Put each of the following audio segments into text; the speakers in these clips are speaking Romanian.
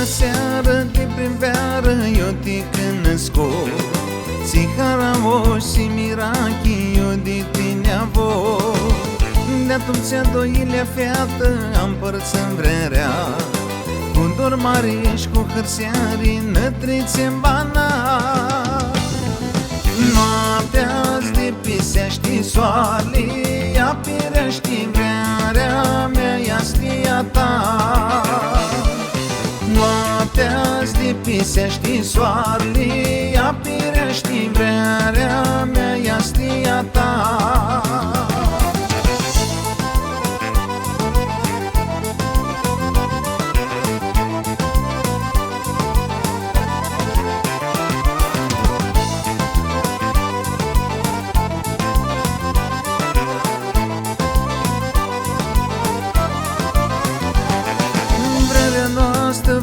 seară de primăvară eu te cunosco. Țihara o și mirachi eu de tine avo. De atunci a doilea feată am părți-n vrerea. Cu dor mare și cu hărseari nătriți-n bana. Noaptea-ți de pisești soarele, ea pirești vrearea mea, ea stia ta. Noaptea-ți de pisești soarele, ea pirești vrearea mea, ea stia ta.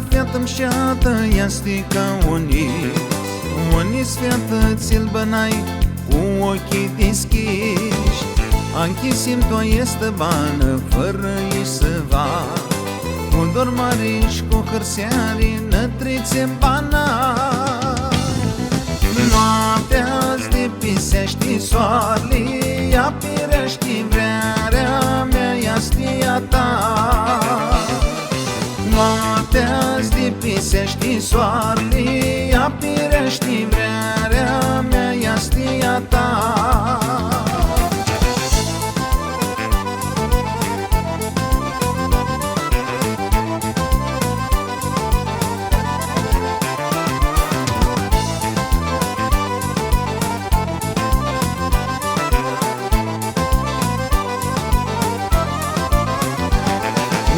Fiată-mi șeată, ea sti ca unis fiată ți-l bănai cu ochii deschiși. A închisim-to este bană, fără ei să va. Cu dor mare și cu hărseari nătriți-n bana. Noaptea-ți de pisești soarele, ea pirești vrearea mea, ea stia ta. Noaptea-ți de pisești soarele, ea pirești vrearea mea, ea stia ta.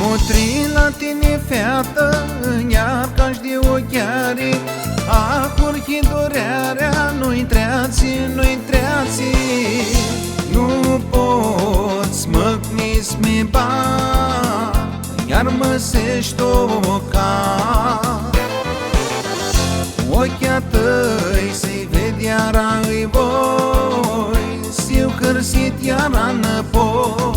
Mutri la tine, feată, iar cași de ochiare. Acurchi dorearea, nu-i treații, nu-i treații. Nu poți măcni-ți mi ba, iar măsești oca. Ochia tăi să-i ved iara îi voi, s-iu hărsit iara înapoi.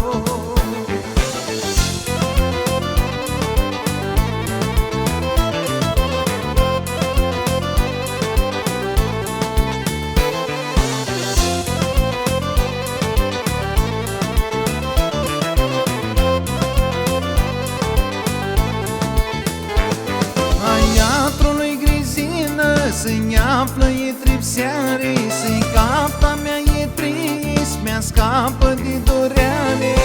Să-i află e tripseare, să-i capta mea e trist, mi-a scapă de doreare.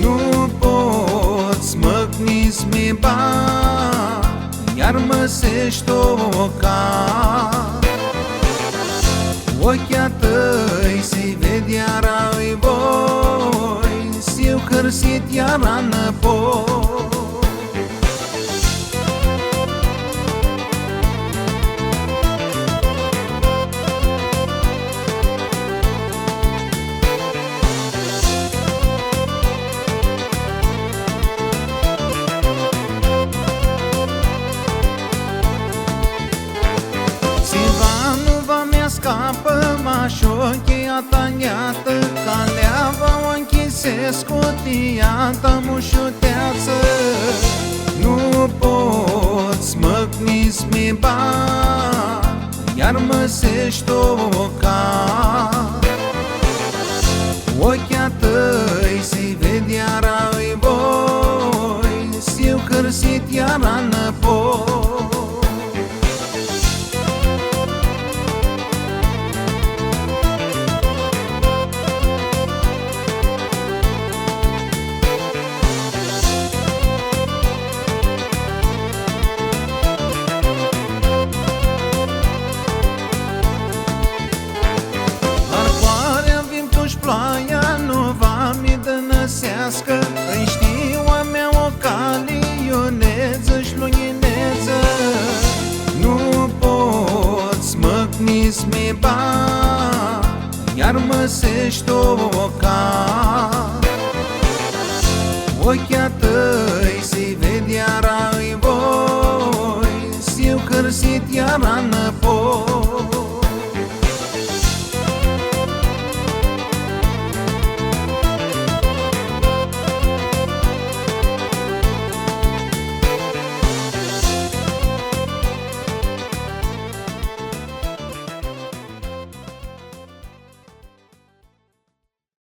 Nu poți măcni-ți mi ba, iar măsești oca. Ochia tăi să-i ved iara îi voi, s-iu hărsit iara înapoi. Scapă mașochia ta neată, caleava o închisesc cutia ta mușuteață. Nu poți măcni-ți mi ba, iar măsești oca. Ochia tăi să-i ved iara îi voi, s-iu hărsit iara înapoi. Ploaia nu va mi dănăsească, îi știu a mea o cale, ioneță-și lumineță. Nu poți măcni-ți mi ba, iar măsești oca. Ochia tăi să-i ved iara îi voi, s-iu hărsit iara înapoi.